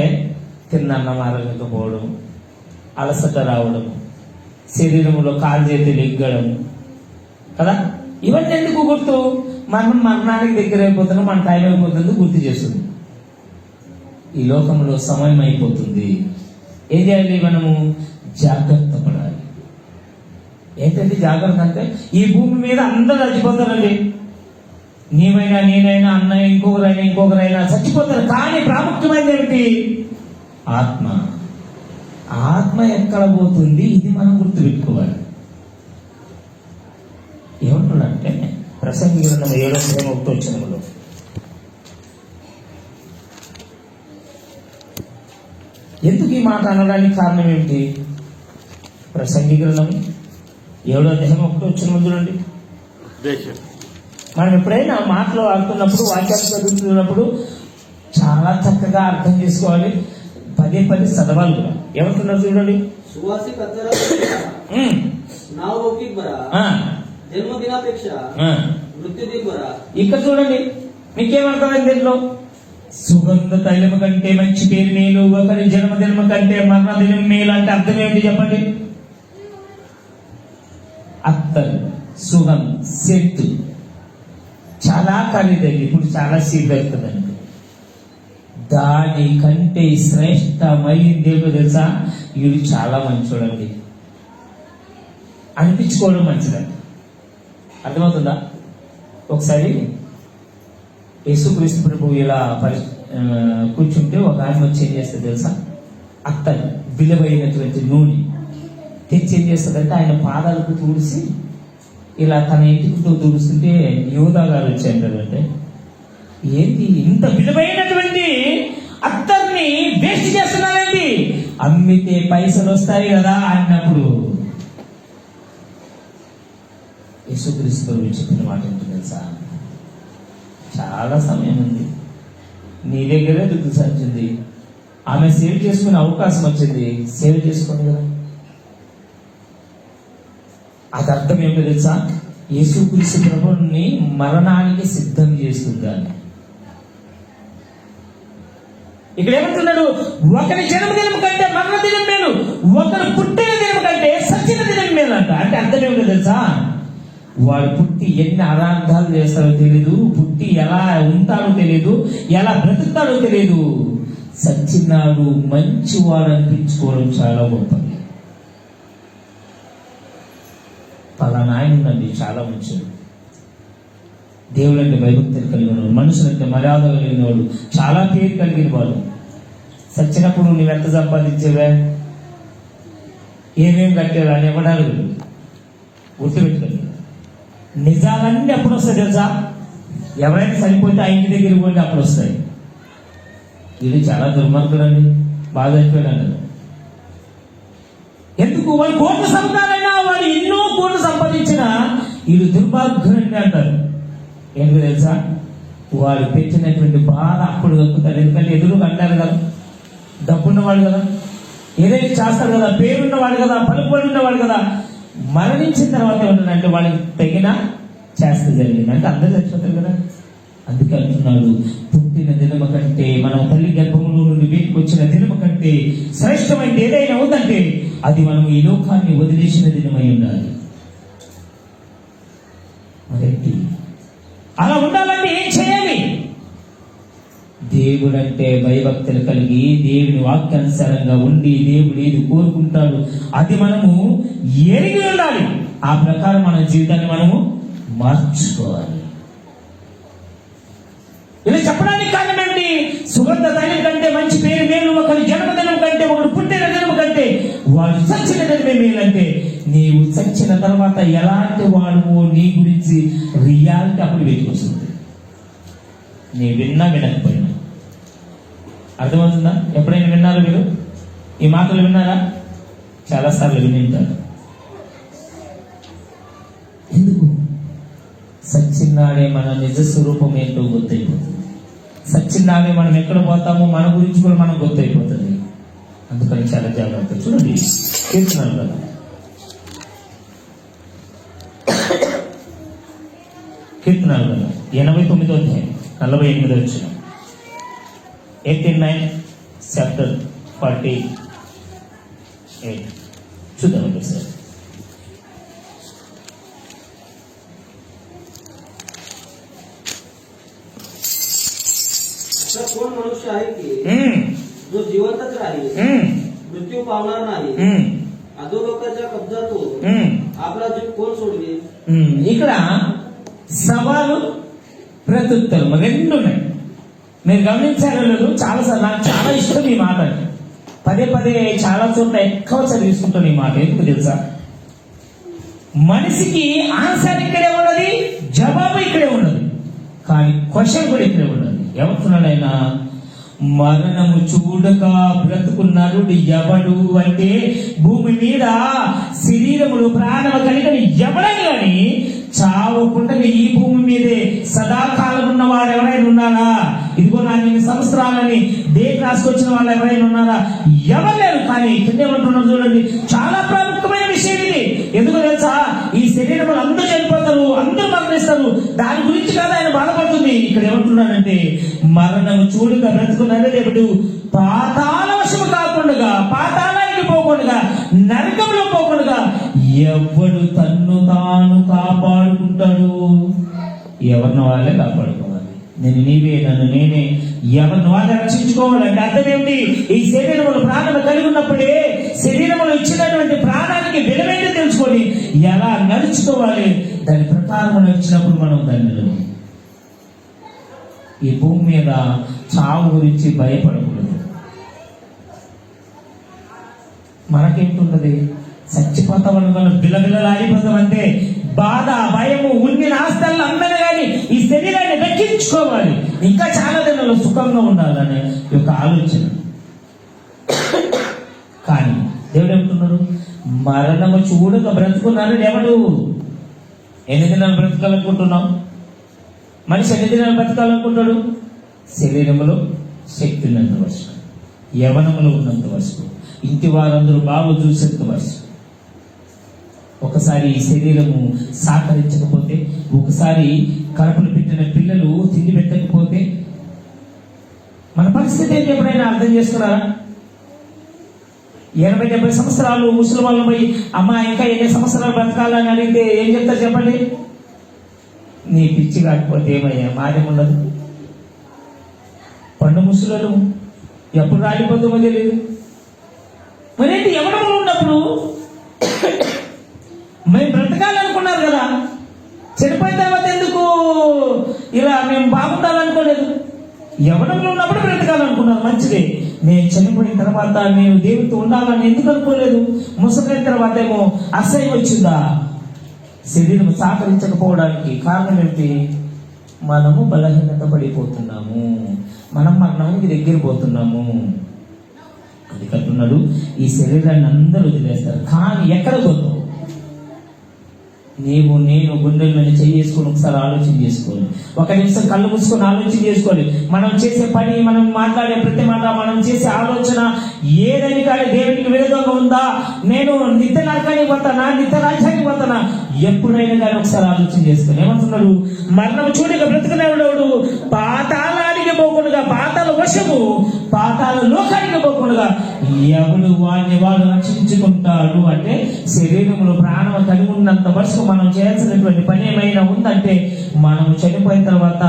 తిన్నన్నం ఆరగకపోవడం, అలసట రావడం, శరీరంలో కాలు చేతులు ఎగ్గడం కదా. ఇవన్నీ ఎందుకు గుర్తు? మనం మరణానికి దగ్గర అయిపోతున్నాం, మన టైం అయిపోతుంది గుర్తు చేస్తుంది. ఈ లోకంలో సమయం అయిపోతుంది. ఏం చేయాలి? మనము జాగ్రత్త పడాలి. ఏంటంటే జాగ్రత్త అంటే, ఈ భూమి మీద అందరూ చచ్చిపోతారండి. నీవైనా, నేనైనా, అన్నయ్య, ఇంకొకరైనా చచ్చిపోతారు. కానీ ప్రాముఖ్యమైనది ఏమిటి? ఆత్మ. ఆత్మ ఎక్కడ పోతుంది? ఇది మనం గుర్తుపెట్టుకోవాలి. ఏమంటున్నాడంటే ప్రసంగి గ్రంథం 7వ అధ్యాయం 1వ వచనంలో, ఎందుకు ఈ మాట అనడానికి కారణం ఏమిటి? ప్రసంగి గ్రంథం 7వ అధ్యాయం 1వ వచనం చూడండి. మనం ఎప్పుడైనా మాటలు ఆడుతున్నప్పుడు, వాక్యాలు చదువుతున్నప్పుడు చాలా చక్కగా అర్థం చేసుకోవాలి, పదే చదవాలి కూడా. ఏమంటున్నారు చూడండి. सुवासिक अत्तरा नाव लौकिक बरा, जन्मदिनापेक्षा मृत्यूदिन बरा. ఇక్కడ చూడండి, మీకేమర్థమైంది దీంట్లో? సుగంధ తైలము కంటే మంచి పేరు మేలు, ఒకరి జన్మదినము కంటే మరణదినం మేలు అంటే అర్థం ఏమిటి చెప్పండి? అత్తరు, సుగం, సెట్ చాలా ఖరీదైంది, ఇప్పుడు చాలా సీట్ అవుతుందండి. దాని కంటే శ్రేష్టమైంది ఏమో తెలుసా? వీడు చాలా మంచోడండి అనిపించుకోవడం మంచిదండి. అర్థమవుతుందా? ఒకసారి యేసుక్రీస్తు ప్రభువు ఇలా కూర్చుంటే ఒక ఆయన వచ్చి ఏం చేస్తుంది తెలుసా? అత్తరు విలువైనటువంటి నూనె తెచ్చి ఏం చేస్తుందంటే ఆయన పాదాలకు తుడిసి ఇలా తన ఇంటితో తుడుస్తుంటే యోధా గారు వచ్చి అంటారంటే, ఏంటి ఇంత విలువైనటువంటి అత్తర్ని వేస్ట్ చేస్తున్నారండి, అమ్మితే పైసలు వస్తాయి కదా అన్నప్పుడు యేసుక్రీస్తు చెప్పిన మాట ఏంటో తెలుసా? చాలా సమయం ఉంది, నీ దగ్గరే దుడ్డు సంచింది, ఆమె సేవ్ చేసుకునే అవకాశం వచ్చింది, సేవ్ చేసుకోండి కదా. అది అర్థం ఏమిటో తెలుసా? యేసుక్రీస్తు ప్రభువుని మరణానికి సిద్ధం చేస్తుందని. ఇక్కడ ఏమంటున్నాడు? ఒకరి జన్మదినం కంటే మరణ దినం మేలు, ఒకరు పుట్టిన దినం కంటే సచిన దినం మేలు అంట. అంటే అర్థం ఏమిటో తెలుసా? వాడు పుట్టి ఎన్ని అరార్థాలు చేస్తాడో తెలియదు, పుట్టి ఎలా ఉంటాడో తెలియదు, ఎలా బ్రతుకుతాడో తెలియదు. సచ్చినాడు మంచివాడు అనిపించుకోవడం చాలా గొప్పది. పలానా ఆయన ఉండండి చాలా మంచివాడు, దేవుడు అంటే భయభక్తులు కలిగిన వాడు, మనుషులంటే మర్యాద కలిగిన వాడు, చాలా పేరు కలిగిన వాడు. సచ్చినప్పుడు నువ్వెంత సంపాదించేవే, ఏమేం కట్టేవా అని ఎవడాలు గుర్తుపెట్టుకోండి. నిజాలన్నీ అప్పుడు వస్తాయి తెలుసా? ఎవరైనా చనిపోతే ఆ ఇంటి దగ్గరికి పోతే అప్పుడు వస్తాయి. ఇది చాలా దుర్మార్గుడు అండి, బాగా అయిపోయాడు. ఎందుకు? వాడు కోట్లు సంపాదైనా, వాడు ఎన్నో కోట్లు సంపాదించినా వీడు దుర్మార్గుడు అంటారు. ఎందుకు తెలుసా? వాడు పెట్టినటువంటి బాధ అప్పుడు దొక్కుతాడు. ఎందుకంటే ఎదురు అంటారు కదా, డబ్బున్నవాడు కదా, ఏదైతే చేస్తాడు కదా, పేరున్నవాడు కదా, పలుకుబడి ఉన్నవాడు కదా. మరణించిన తర్వాత ఏమంటాడంటే వాడికి తగిన చేస్తే జరిగింది అంటే అందరూ చచ్చిపోతారు కదా. అందుకే అంటున్నాడు, పుట్టిన దినమ కంటే, మనం తల్లి గర్భములో నుండి వీటికి వచ్చిన దినమ కంటే శ్రేష్టమైనది ఏదైనా ఉందంటే అది మనం ఈ లోకాన్ని వదిలేసిన దినమై ఉండాలి. అదేంటి? అలా ఉండాలంటే ఏం చేయాలి? దేవుడంటే భయభక్తులు కలిగి దేవుని వాక్యానుసారంగా ఉండి దేవుడు ఏది కోరుకుంటాడు అది మనము ఎరిగి ఉండాలి. ఆ ప్రకారం మన జీవితాన్ని మనము మార్చుకోవాలి. ఇలా చెప్పడానికి కారణం ఏంటి? సుగంధ తైలం కంటే మంచి పేరు మేలు, ఒకరి జన్మదినం కంటే, ఒకరు పుట్టిన దినం కంటే వాడు చచ్చిన దినమే మేలు. అంటే నీవు చచ్చిన తర్వాత ఎలాంటి వాడువో నీ గురించి రియాలిటీ అప్పుడు వెతికొస్తుంది, నీ విన్నా వినకపోయినా. అర్థమవుతుందా? ఎప్పుడైనా విన్నారా మీరు? ఈ మాటలు విన్నారా? చాలాసార్లు వినింటారు. ఎందుకు? సచ్చినాడే మన నిజ స్వరూపం ఏంటో గుర్తయిపోతుంది. సచ్చినాడే మనం ఎక్కడ పోతామో మన గురించి కూడా మనకు గుర్తయిపోతుంది. అందుకని చాలా జాగ్రత్త. చూడండి కీర్తనలు కదా, కీర్తనలు కదా 89వ అధ్యాయం 48వ వచనం, 89 చాప్టర్ 48 చూద్దాం సార్. कोण मनुष्य आहे की जो जिवंतच राहील, मृत्यू पावणार नाही, अधोलोकाच्या कब्जातून आपला जीव कोण सोडवेल? ఇక్కడ సవాలు ప్రత్యుత్తరం రెండు ఉన్నాయి. మీరు గమనించారో లేదు, చాలాసార్లు నాకు చాలా ఇష్టం ఈ మాట. పదే పదే చాలా చోట్ల ఎక్కువ చదివిస్తుంటాను ఈ మాట. ఎందుకు తెలుసా? మనిషికి ఆన్సర్ ఇక్కడే ఉన్నది, జవాబు ఇక్కడే ఉన్నది, కానీ క్వశ్చన్ కూడా ఇక్కడే ఉన్నది. ఏమంటున్నాడు ఆయన? మరణము చూడక బ్రతుకు నరుడు ఎవడు అంటే భూమి మీద శరీరములు ప్రాణము కలిగిన ఎవడని కానీ చావకుండా ఈ భూమి మీదే సదాకాలం ఉన్నవాడు ఎవరైనా ఉన్నారా? ఇదిగో నా 8 సంవత్సరాలని డేట్ రాసుకొచ్చిన వాళ్ళు ఎవరైనా ఉన్నారా? ఎవరు లేరు. కానీ కింద ఏమంటున్నారు చూడండి, చాలా ప్రాముఖ్యమైన విషయం ఇది. ఎందుకు తెలుసా? ఈ శరీరములు అందరూ చనిపోతారు, అందరూ మరణిస్తారు. దాని గురించి కాదు ఆయన బాధపడుతుంది. ఇక్కడ ఏమంటున్నాడంటే మరణము చూడక బ్రతుకున్నదే దేవుడు పాతాళ వశము కాకుండా, పాతాళానికి పోకుండా, నరకంలో పోకుండా ఎవడు తన్ను తాను కాపాడుకుంటాడు? ఎవరిని వాళ్ళే కాపాడుకోవాలి. నేను నీవే, నన్ను నేనే, ఎవరిని వాళ్ళే రక్షించుకోవాలంటే అర్థం ఏమిటి? ఈ శరీరములు ప్రాణాలు కలిగి ఉన్నప్పుడే శరీరములు ఇచ్చినటువంటి ప్రాణానికి విలువైతే తెలుసుకొని ఎలా నడుచుకోవాలి, దాని ప్రకారం వచ్చినప్పుడు మనం ధన్యులు. ఈ భూమి మీద చావు గురించి భయపడకూడదు. మనకేంటున్నది? చచ్చిపోతాం అనుకున్న బిల్లబిల్లలు ఆడిపోతాం అంతే. బాధ, భయము, ఉండిన ఆస్తులను అందరూ కానీ ఈ శరీరాన్ని దక్కించుకోవాలి, ఇంకా చాలా దినాలు సుఖంగా ఉండాలనే యొక్క ఆలోచన. కానీ దేవుడు ఏమంటున్నాడు? మరణము చూడక బ్రతుకున్నాడు ఎవడు? ఎన్ని దినాలు బ్రతకాలనుకుంటున్నావు? మనిషి ఎన్ని దినాలు బ్రతకాలనుకుంటాడు? శరీరంలో శక్తి ఉన్నంత వరకు, యవనములో ఉన్నంత వరకు, ఇంటి వారందరూ బాగు చూసేంత వరకు. ఒకసారి ఈ శరీరము సహకరించకపోతే, ఒకసారి కడుపులు పెట్టిన పిల్లలు తిండి పెట్టకపోతే మన పరిస్థితి ఏంటి? ఎప్పుడైనా అర్థం చేసుకున్నారా? 80-70 సంవత్సరాలు ముసలి వాళ్ళు పోయి అమ్మ ఇంకా ఎన్ని సంవత్సరాలు బ్రతకాలని అడిగితే ఏం చెప్తారు చెప్పండి? నీ పిచ్చి కాకపోతే ఏమయ్యా, మాదేముండదు. పండు ముసలు ఎప్పుడు రాలిపోతుందో తెలియదు. మరేంటి ఎవడము ఉన్నప్పుడు మేము బ్రతకాలనుకున్నారు కదా, చనిపోయిన తర్వాత ఎందుకు ఇలా మేము బాగుండాలనుకోలేదు? యవనంలో ఉన్నప్పుడు బ్రతకాలనుకున్నారు, మంచిదే. నేను చనిపోయిన తర్వాత నేను దేవుడితో ఉండాలని ఎందుకు అనుకోలేదు? ముసలైన తర్వాత ఏమో అసహ్యం వచ్చిందా? శరీరం సహకరించకపోవడానికి కారణం ఏంటి? మనము బలహీనత పడిపోతున్నాము, మనం మరణానికి దగ్గర పోతున్నాము. అందుకంటున్నాడు, ఈ శరీరాన్ని అందరూ వదిలేస్తారు, కానీ ఎక్కడ పోతావు? నీవు నేను గుండెల్లోని చేసుకొని ఒకసారి ఆలోచన చేసుకోవాలి. ఒక నిమిషం కళ్ళు మూసుకొని ఆలోచన చేసుకోవాలి. మనం చేసే పని, మనం మాట్లాడే ప్రతి మాట, మనం చేసే ఆలోచన ఏదని కానీ దేవునికి విరోధంగా ఉందా? నేను నిత్య నరకానికి పోతానా, నిత్య రాజ్యానికి పోతానా? ఎప్పుడైనా కానీ ఒకసారి ఆలోచన చేసుకొని ఏమంటున్నాడు? మరణం చూడక బ్రతుకునేవాడు పాతాళానికి పోకుండా, పాతాల వశము, పాతాల లోకానికి పోకుండా ఎవడు వాడిని వాడు రక్షించుకుంటాడు. అంటే శరీరంలో ప్రాణం కలిగి ఉన్నంత వరకు మనం చేయాల్సినటువంటి పని ఏమైనా ఉందంటే, మనం చనిపోయిన తర్వాత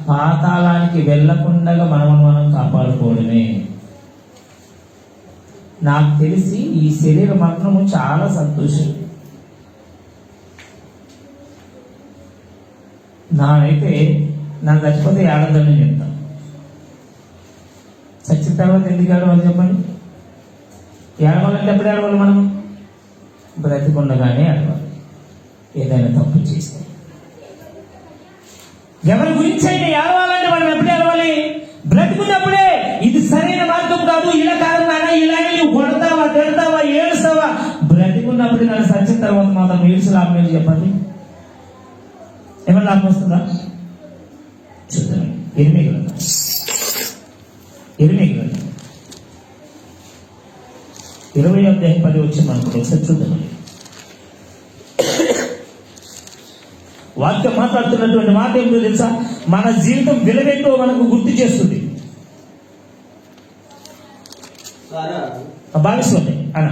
పాతాళానికి వెళ్లకుండా మనం కాపాడుకోవడమే. నాకు తెలిసి ఈ శరీర మరణము చాలా సంతోషం. నానైతే నాకు చచ్చిపోతే ఏడదని చెప్తాను. చచ్చిన తర్వాత ఎందుకు ఏడవాలి చెప్పండి? ఏడవాలంటే ఎప్పుడు ఏడవాలి? మనం బ్రతికుండగానే ఏడవాలి. ఏదైనా తప్పు చేస్తే ఎవరి గురించి అయితే ఏడవాలంటే మనం ఎప్పుడు ఏడవాలి? బ్రతుకున్నప్పుడే. ఇది సరైన మార్గం కాదు, ఇలా కాదు నాన్న, ఇలాగే నువ్వు కొడతావా, తిడతావా, ఏడుస్తావా? బ్రతికున్నప్పుడు నన్ను సచ్చిన తర్వాత మాత్రం ఏడుసు లాభం ఏంటి చెప్పండి? ఏమన్నా లాభం వస్తుందా? చూద్దాం. ఎనిమిది గ్రంథం 20:10 వచ్చి మనకు ఒకసారి చూద్దాం. వాక్యం మాట్లాడుతున్నటువంటి మాట ఏమిటో తెలుసా? మన జీవితం విలువేంటో మనకు గుర్తు చేస్తుంది. భావిస్తుంది అన్న,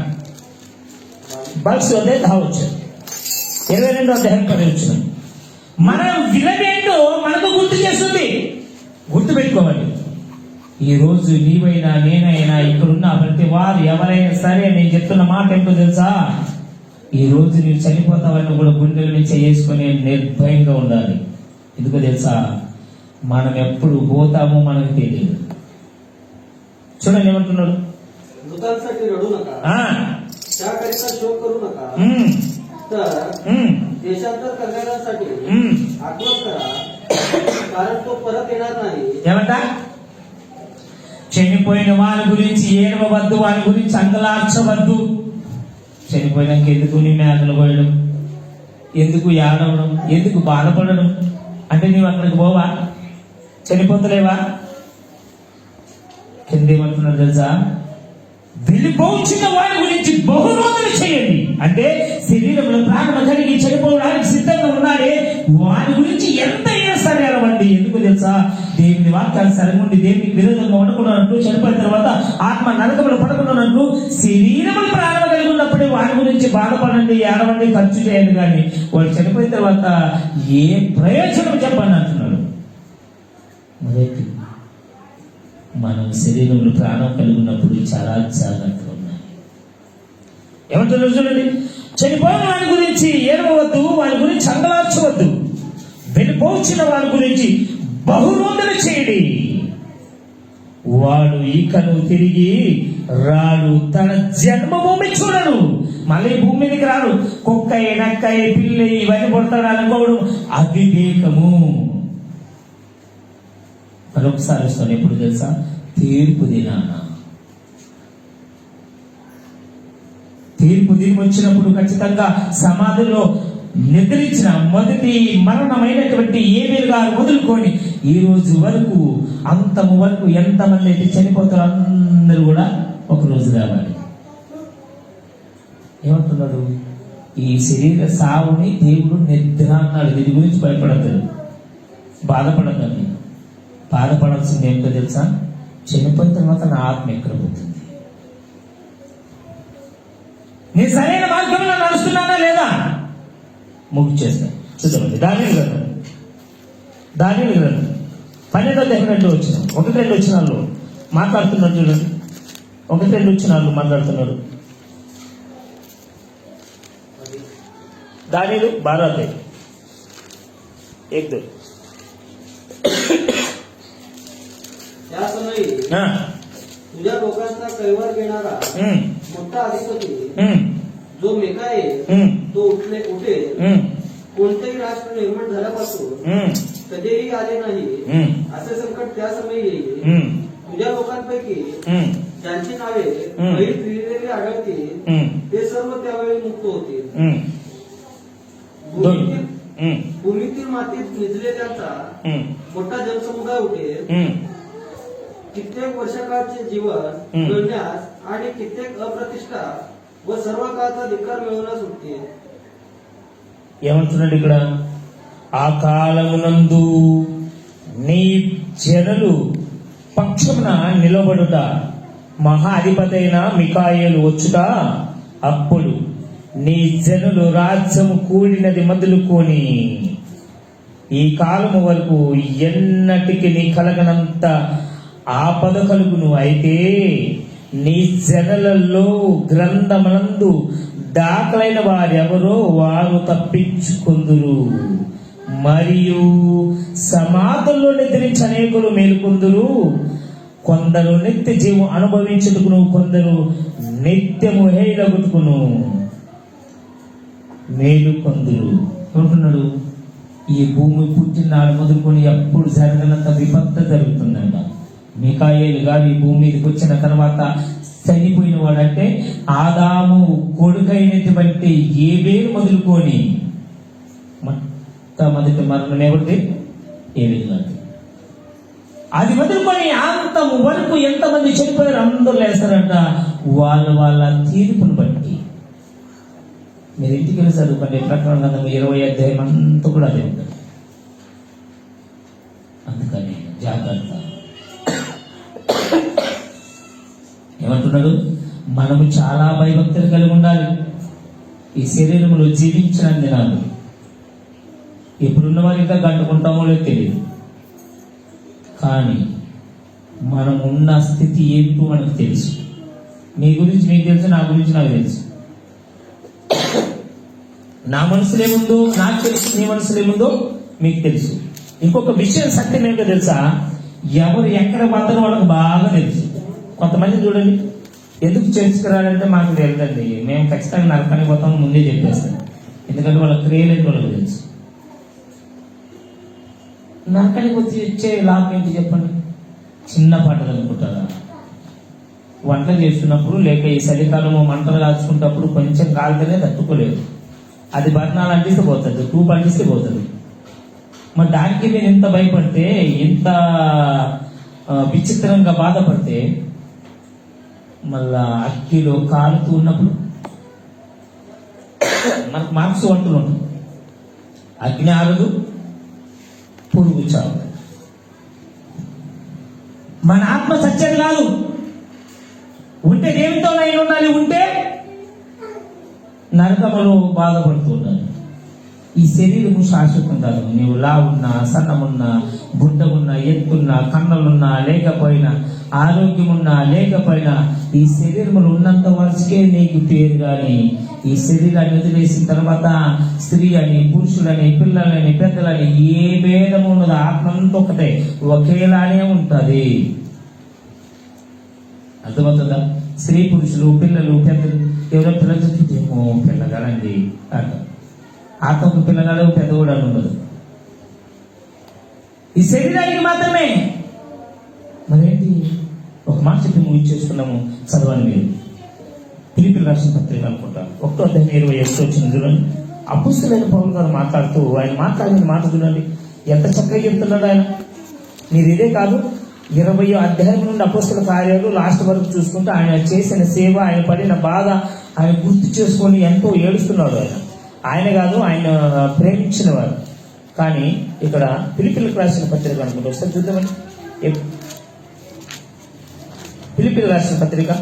భావిస్తుంది కావచ్చు. 22:10 వచ్చిన మన విలువేంటో మనకు గుర్తు చేస్తుంది. గుర్తు పెట్టుకోవాలి. ఈ రోజు నీవైనా నేనైనా ఇక్కడున్న ప్రతి వారు ఎవరైనా సరే, నేను చెప్తున్న మాట ఏంటో తెలుసా? ఈ రోజు నీవు చనిపోతావని కూడా గుండెల నుంచి చేసుకుని నిర్భయంగా ఉండాలి. ఎందుకో తెలుసా? మనం ఎప్పుడు పోతామో మనకు తెలియదు. చూడండి ఏమంటున్నాడు? मृतांसाठी रडू नका, त्याकरिता शोक करू नका, तर देशांतर करणाऱ्यांसाठी आत्महत्या करा, कारण तो परत येणार नाही. ఏమంట? చనిపోయిన వారి గురించి ఏడవవద్దు, వారి గురించి అంగలార్చవద్దు. చనిపోయినాక ఎందుకు నీ మేకలు పోయడం, ఎందుకు ఏడవడం, ఎందుకు బాధపడడం? అంటే నీవు అక్కడికి పోవా? చనిపోతలేవా? కింద ఏమంటున్నారు తెలుసా? వెళ్ళిపోవచ్చిన వారి గురించి బహురోధన చేయండి. అంటే శరీరంలో ప్రాణం కలిగి చనిపోవడానికి సిద్ధంగా ఉన్నాడే వారి గురించి ఎంతైనా సరే అరవండి. ఎందుకు తెలుసా? దేవుని వాక్యాలు సరిగుండి దేవునికి విరోధంగా ఉండకున్నట్టు, చనిపోయిన తర్వాత ఆత్మ నరకములు పడకున్నట్టు శరీరములు ప్రాణం కలిగి ఉన్నప్పుడే వారి గురించి బాధపడండి, ఏడవండి, ఖర్చు చేయండి. కానీ వాళ్ళు చనిపోయిన తర్వాత ఏ ప్రయోజనం చెప్పండి అంటున్నాడు. మొదటి మనం శరీరంలో ప్రాణం కలిగి ఉన్నప్పుడు చాలా జాగ్రత్తగా ఉన్నాయి. ఏమంటున్నారు చూడండి? చనిపోయిన వారి గురించి ఏడవద్దు, వారి గురించి అంగలార్చవద్దు, వెళ్ళిపోవచ్చిన వారి గురించి బహురోధన చేయండి. వాడు ఇకను తిరిగి రాడు, తన జన్మభూమి చూడడు, మళ్ళీ భూమి మీదకి రాడు. కుక్క నక్క పిల్లి ఇవన్నీ కొడతాడు అనుకోవడం అవివేకము. మరొకసారి వస్తాను, ఎప్పుడు తెలుసా? తీర్పు దినాన. తీర్పు దినం వచ్చినప్పుడు ఖచ్చితంగా సమాధిలో నిద్రించిన మొదటి మరణమైనటువంటి ఏబేలు గారు మొదలుకొని ఈ రోజు వరకు అంతము వరకు ఎంతమంది అయితే చనిపోతారో అందరూ కూడా ఒక రోజు రావాలి. ఏమంటున్నాడు? ఈ శరీర సావుని దేవుడు నిద్ర అన్నాడు. దీని గురించి భయపడతాడు, బాధపడద్దండి. బాధపడాల్సింది ఏంటో తెలుసా? చనిపోయిన తర్వాత నా ఆత్మ ఎక్కడ పోతుంది? నీ సరైన మార్గంలో నడుస్తున్నానా లేదా? ముగ్గు చేస్తాను. చూద్దామండి. దానియేలు గ్రంథం 12వ అధ్యాయం వచ్చిన 1-2 వచనాల్లో మాట్లాడుతున్నాడు. చూడండి, 1-2 వచనాల్లో మాట్లాడుతున్నాడు. దానియేలు 12వ అధ్యాయం 1-2. त्या समयी तुझ्या लोकांचा कैवार घेणारा मोठा अधिपती जो मिकाएल तो उठेल. कोणतेही राष्ट्र निर्माण झाल्यापासून कधीही आले नाही असे संकट त्या समयी येईल. तुझ्या लोकांपैकी ज्यांची नावे वहीत लिहिलेली आढळतील ते सर्व त्यावेळी मुक्त होतील. भूमीतील मातीत निजलेल्यांचा मोठा जनसमुदाय उठेल. कित्येक वर्षकाळचे जीवन मिळण्यास आणि कित्येक अप्रतिष्ठा व सर्व काळाचा धिक्कार मिळवण्यास उठतील. ఏమంటున్నాడు ఇక్కడ? ఆ కాలమునందు నీ జనులు పక్షమున నిలబడుట, మహా అధిపతైన మికాయేలు వచ్చుట. అప్పుడు నీ జనులు రాజ్యము కూడినది మొదలుకొని ఈ కాలము వరకు ఎన్నటికి నీ కలగనంత ఆపద కలుగును. అయితే నీ జనులలో గ్రంథమునందు దాఖలైన వారెవరో వారు తప్పించుకుందురు, మరియు సమాధుల్లో నిద్రించి అనేకులు మేలుకొందురు. కొందరు నిత్య జీవం అనుభవించుటకును, కొందరు నిత్యము హేళగుటకును మేలుకొందురు. అంటున్నాడు, ఈ భూమి పుట్టినాడు మొదలుకొని ఎప్పుడు జరగనంత విపత్తు జరుగుతుందంట. మికాయేలు గారు ఈ భూమి మీదకి వచ్చిన తర్వాత చనిపోయిన వాడంటే ఆదాము కొడుకైనటువంటి ఏబేలు మొదలుకొని మొట్టమొదటి మరణం ఎవరిది? ఏబేలు గారు. అది మొదలుకొని అంతము వరకు ఎంతమంది చనిపోయారు అందరూ లేస్తారంట వాళ్ళ తీర్పును బట్టి. మీరు ఇంటికి వెళ్ళి చదువుకోండి, ప్రకటన గ్రంథం 20వ అధ్యాయం అంతా కూడా అదే ఉంటుంది. అందుకని జాగ్రత్త. ఏమంటున్నాడు? మనము చాలా భయభక్తులు కలిగి ఉండాలి. ఈ శరీరంలో జీవించిన దినాలు ఇప్పుడున్న వారు ఇంకా గంటుకుంటామో లేదో తెలియదు, కానీ మనం ఉన్న స్థితి ఏమిటో మనకు తెలుసు. మీ గురించి మీకు తెలుసు, నా గురించి నాకు తెలుసు. నా మనసులో ఏముందో నాకు తెలుసు, నీ మనసులో ఏముందో మీకు తెలుసు. ఇంకొక విషయం సత్యం ఏంటో తెలుసా? ఎవరు ఎక్కడ పడతారో వాళ్ళకి బాగా తెలుసు. కొంతమంది చూడండి, ఎందుకు చేసుకురాలంటే మాకు తెలియదండి, మేము ఖచ్చితంగా నరకానికి పోతాం ముందే చెప్పేస్తాం. ఎందుకంటే వాళ్ళ క్రియలేంటి వాళ్ళకి తెలుసు. నరకానికి వచ్చి ఇచ్చే లాభం ఏంటి చెప్పండి? చిన్న పాటలు అనుకుంటారా? వంట చేస్తున్నప్పుడు లేక ఈ చలికాలము మంటలు కాల్చుకున్నప్పుడు కొంచెం కాలితేనే తట్టుకోలేదు, అది బర్ణాలు అంటిస్తే పోతుంది, టూప్ అంటిస్తే పోతుంది. మరి దానికి మీరు ఇంత భయపడితే, ఇంత విచిత్రంగా బాధపడితే, మళ్ళా అక్కిలో కాలుతూ ఉన్నప్పుడు మనకు మార్క్స్ వంటలు ఉంటుంది. అగ్ని ఆరదు, పురుగు చావు. మన ఆత్మ సత్యం కాదు. ఉంటే దేవునితో నేను ఉండాలి, ఉంటే నరకములో బాధపడుతూ ఉండాలి. ఈ శరీరము శాశ్వతం కాదు. నీవు లావున్నా, సన్నమున్నా, బుడ్డగున్నా, ఎత్తున్నా, కన్నులున్నా లేకపోయినా, ఆరోగ్యమున్నా లేకపోయినా, ఈ శరీరములు ఉన్నంత వరకే నీకు పేరు. కానీ ఈ శరీరాన్ని వదిలేసిన తర్వాత స్త్రీ అని, పురుషులని, పిల్లలని, పెద్దలని ఏ భేదము ఉన్నది, ఆత్మ అంతా ఒకటే, ఒకేలానే ఉంటుంది. అర్థమవుతుందా? స్త్రీ పురుషులు పిల్లలు పెద్దలు ఎవరో పిల్లలు ఏమో పిల్లగాడండి అంటారు. ఆత్మకు పిల్లగాడు పెద్ద కూడా ఉండదు. ఈ శరీరానికి మాత్రమే. మరేంటి ఒక మాట చెప్పి ముగించేసుకున్నాము, చదవండి మీరు. ఫిలిప్పీయులకు రాసిన పత్రిక అనుకుంటారు 1:21 వచ్చిన చూడండి. అపుస్తలుడైన పౌలు గారు మాట్లాడుతూ ఆయన మాట్లాడిన మాట చూడండి, ఎంత చక్కగా చెప్తున్నాడు ఆయన. మీరు ఇదే కాదు, 20వ అధ్యాయం నుండి అపుస్తల కార్యాలు లాస్ట్ వరకు చూసుకుంటే ఆయన చేసిన సేవ, ఆయన పడిన బాధ ఆయన గుర్తు చేసుకొని ఎంతో ఏడుస్తున్నాడు. ఆయన కాదు, ఆయన ప్రేమించిన వారు. కానీ ఇక్కడ ఫిలిప్పీయులకు రాసిన పత్రిక అనుకుంటే ఒకసారి చూద్దామండి. ఫిలిప్పీయులకు राष्ट्र पत्रिका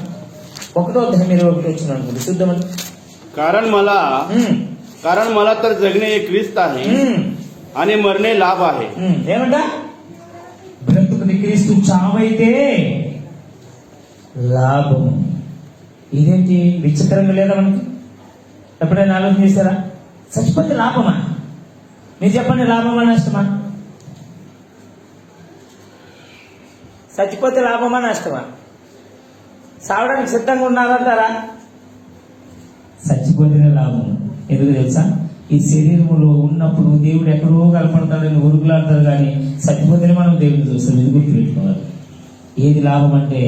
1:21 వచ్చిన అనుకుంటే చూద్దామండి. कारण मला तर जगणे हे ख्रिस्त आहे आणि मरणे लाभ आहे. ఏమంట? బ్రతుకుని క్రీస్తు, చావైతే లాభం. ఇదేంటి విచిత్రంగా లేదా మనకి? ఎప్పుడైనా ఆలోచన చేశారా? చచ్చిపోతే లాభమా? మీరు చెప్పండి, లాభమా నష్టమా? చచ్చిపోతే లాభమా నష్టమా? సావడానికి సిద్ధంగా ఉన్నారంటారా? చచ్చిపోతేనే లాభం. ఎందుకు తెలుసా? ఈ శరీరంలో ఉన్నప్పుడు దేవుడు ఎక్కడో కనపడతాడని ఉరుగులాడతారు, కానీ చచ్చిపోతేనే మనం దేవుడిని చూస్తాం. ఇది గుర్తుపెట్టుకోవాలి. ఏది లాభం అంటే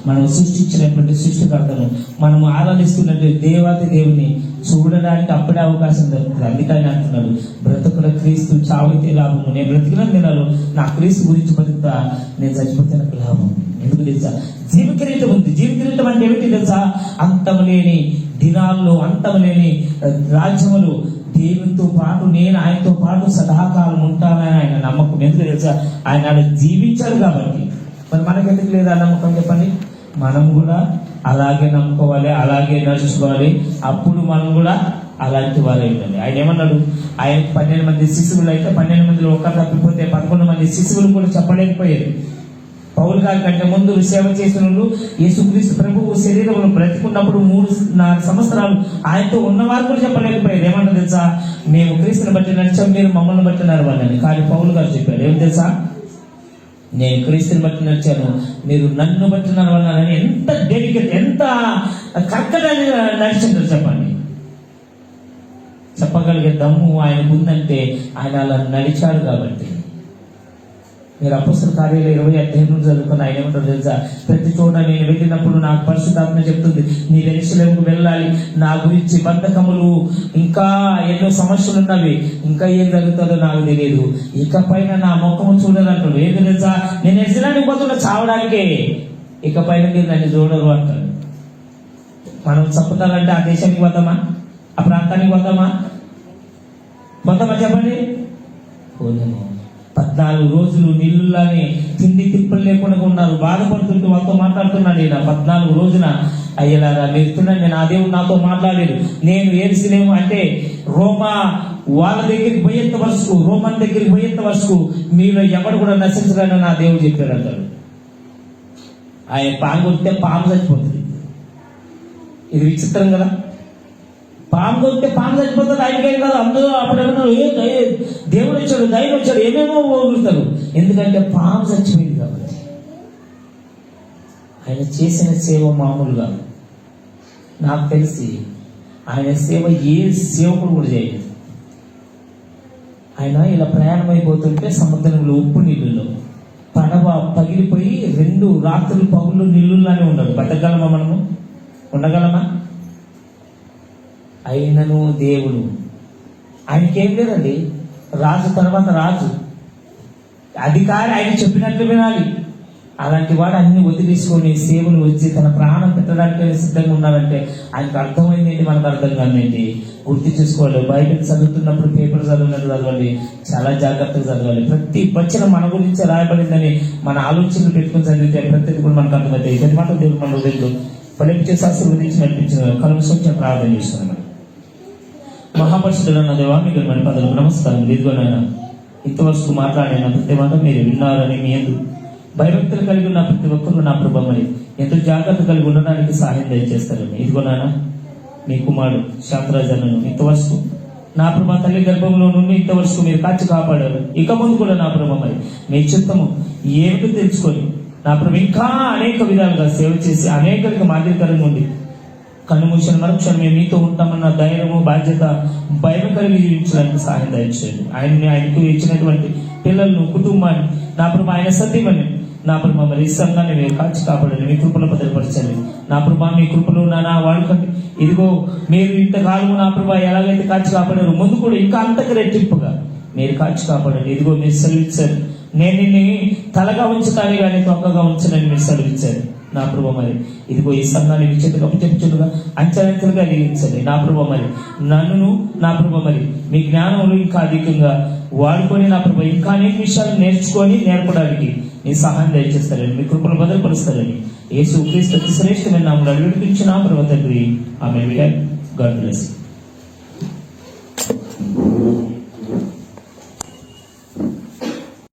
మనం సృష్టించినటువంటి సృష్టికర్తను మనం ఆరాధిస్తున్నట్టు దేవాతి దేవుని చూడడానికి అప్పుడే అవకాశం దొరుకుతుంది. అందుకని అంటున్నాడు, బ్రతుకుల క్రీస్తు, చావైతే లాభము. నేను బ్రతికిన దినాలు నా క్రీస్తు గురించి బతుకుతా, నేను చచ్చిపోతే నాకు లాభం. ఎందుకు తెలుసా? జీవకిరీటం ఉంది. జీవకిరీటం అంటే ఏమిటి తెలుసా? అంతం లేని దినాల్లో, అంతం లేని రాజ్యములు, దేవునితో పాటు నేను ఆయనతో పాటు సదాకాలం ఉంటానని ఆయన నమ్మకం. ఎందుకు తెలుసా? ఆయన జీవించారు కాబట్టి. మరి మనకెందుకు లేదా నమ్మకం చెప్పండి? మనం కూడా అలాగే నమ్ముకోవాలి, అలాగే నడుచుకోవాలి. అప్పుడు మనం కూడా అలాంటి వారే ఉండాలి. ఆయన ఏమన్నాడు? ఆయన 12 మంది శిశువులు అయితే 12 మందిలో ఒకరు తప్పిపోతే 11 మంది శిశువులు కూడా చెప్పలేకపోయారు. పౌలు గారి కంటే ముందు సేవ చేసిన వాళ్ళు, యేసుక్రీస్తు ప్రభువు శరీరంలో బ్రతికున్నప్పుడు 3.5 సంవత్సరాలు ఆయనతో ఉన్నవారు కూడా చెప్పలేకపోయారు. ఏమన్నా తెలుసా? మేము క్రీస్తుని బట్టి నడిచాం, మీరు మమ్మల్ని బట్టి నడవాలని. కానీ పౌలు గారు చెప్పారు, ఏం తెలుసా? నేను క్రీస్తుని బట్టి నడిచాను, మీరు నన్ను బట్టి నడవాలని. ఎంత డెడికేట్, ఎంత కరెక్ట్గా నడిచింటారు చెప్పండి. చెప్పగలిగే దమ్ము ఆయనకు ఉందంటే ఆయన అలా నడిచాడు కాబట్టి. మీరు అపొస్తలుల కార్యాలు 20వ అధ్యాయం చదువుకున్న ఆయన ఏమంటారు తెలుసా? ప్రతి చోట నేను వెళ్ళినప్పుడు నాకు పరిశుద్ధాత్మ చెప్తుంది, నీ యెరూషలేముకు వెళ్ళాలి, నా గురించి బంధకములు, ఇంకా ఎన్నో సమస్యలు ఉన్నవి, ఇంకా ఏం జరుగుతుందో నాకు తెలియదు, ఇకపైన నా ముఖము చూడాలంటాడు. ఏం తెలుసా? నేను యెరూషలేముకు పోతున్నా చావడానికే, ఇకపైన మీరు నన్ను చూడరు అంటాడు. మనం చెప్పుతారంటే ఆ దేశానికి పోతామా? ఆ ప్రాంతానికి పోతామా చెప్పండి? పోలేము. 14 రోజులు నీళ్ళులానే తిండి తిప్పలు లేకుండా ఉన్నారు. బాధపడుతుంటూ వాళ్ళతో మాట్లాడుతున్నాడు ఈయన 14 రోజున. అయ్యలారా మీరు తినండి, నా దేవుడు నాతో మాట్లాడాడు. నేను యెరూషలేము అంటే రోమా వాళ్ళ దగ్గరికి పోయేంత వరకు, రోమన్ దగ్గరికి పోయేంత వరకు మీలో ఎవడు కూడా నశించడానికి నా దేవుడు చెప్పాడు అంటాడు. ఆయన పాము కొడితే పాము చచ్చిపోతుంది. ఇది విచిత్రం కదా? పాము కొడితే పాము చచ్చిపోతుంది, ఆయనకేం కాదు. అందరూ అప్పుడు ఏమన్నారు, దేవుడు వచ్చాడు, దైవం వచ్చాడు, ఏమేమో ఊరుతారు. ఎందుకంటే పాము చచ్చిపోయింది కాబట్టి. ఆయన చేసిన సేవ మామూలు కాదు. నాకు తెలిసి ఆయన సేవ ఏ సేవకుడు కూడా చేయలేదు. ఆయన ఇలా ప్రయాణం అయిపోతుంటే సముద్రంలో ఉప్పు నీళ్ళలో పడవ పగిలిపోయి 2 రాత్రులు పగుళ్ళు నీళ్ళులానే ఉన్నాడు. బతకగలమా? మనము ఉండగలమా? అయినను దేవుడు, ఆయనకేం లేదండి. రాజు తర్వాత రాజు, అధికారి, ఆయన చెప్పినట్లు వినాలి. అలాంటి వాడు అన్ని వదిలేసుకొని సేవలు వచ్చి తన ప్రాణం పెట్టడానికి సిద్ధంగా ఉన్నారంటే ఆయనకు అర్థమైంది ఏంటి, మనకు అర్థం కాదండి. గుర్తు చేసుకోవాలి. బైబిల్ చదువుతున్నప్పుడు పేపర్ చదివినట్టు చదవాలి, చాలా జాగ్రత్తగా చదవాలి. ప్రతి వచనం మన గురించి రాయబడిందని మన ఆలోచనలు పెట్టుకుని చదివితే ప్రతిది కూడా మనకు అర్థమవుతాయి. ప్రతి మాట దేవుడు మన హృదయంలో ఫలించే ఆశీర్వదించి నడిపించిన కలుసు ప్రార్థన చేస్తున్నాను. మహాపరిషుడున్న దేవా, మీకు మన పదవులకు నమస్కారం. ఇదిగోనైనా ఇంతవరకు మాట్లాడిన ప్రతి మాట మీరు విన్నారని, మీ యందు భయభక్తులు కలిగి ఉన్న ప్రతి ఒక్కరు నా ప్రభ మరి ఎంతో జాగ్రత్త కలిగి ఉండడానికి సహాయం దయచేస్తారని. ఇదిగోనైనా మీ కుమారుడు శాంతరాజన్నను ఇంతవరకు నా ప్రభ తల్లి గర్భంలో నుండి ఇంతవరకు మీరు కాచి కాపాడారు. ఇక ముందు కూడా నా ప్రభ మరి మీ చిత్తము ఏమిటో తెలుసుకొని నా ప్రభు ఇంకా అనేక విధాలుగా సేవ చేసి అనేకరికి మాదిరికరంగా ఉండి కన్ను మూసిన మరుక్షణం మేము మీతో ఉంటామన్న ధైర్యము బాధ్యత భయం కలిగి జీవించడానికి సహాయం దయచేయండి. ఆయనకు ఇచ్చినటువంటి పిల్లలను కుటుంబాన్ని నా ప్రభు ఆయన సత్యమని నా ప్రభు మరి ఈ సంఘాన్ని మీరు కాచి కాపాడండి, మీ కృపలో భద్రపరచండి. నా ప్రభు మీ కృపలో నా వాడుకండి. ఇదిగో మీరు ఇంతకాలము నా ప్రభు ఎలాగైతే కాచి కాపాడారు ముందు కూడా ఇంకా అంతకు రెట్టింపుగా మీరు కాచి కాపాడండి. ఇదిగో మీరు సెలవిచ్చారు, నేను నిన్ను తలగా ఉంచుతాను కానీ తొక్కగా ఉంచనని మీరు సెలవిచ్చారు. నా ప్రభు మరి ఇదిగో ఈ సంఘాన్ని విచ్చేతగా చెప్పుచులుగా అంచెలంచెలుగా ఎదిగించండి. నా ప్రభు మరి నన్ను నా ప్రభు మరి మీ జ్ఞానంలో ఇంకా అధికంగా వాడుకొని నా ప్రభు ఇంకా అనేక విషయాలు నేర్చుకొని నేర్పడానికి మీ సహాయం దయచేస్తారని, మీ కృపను భద్రపరుస్తారని యేసు క్రీస్తు శ్రేష్టమైన నామములో విడిపించిన ప్రభు తండ్రి. ఆమేన్. God bless.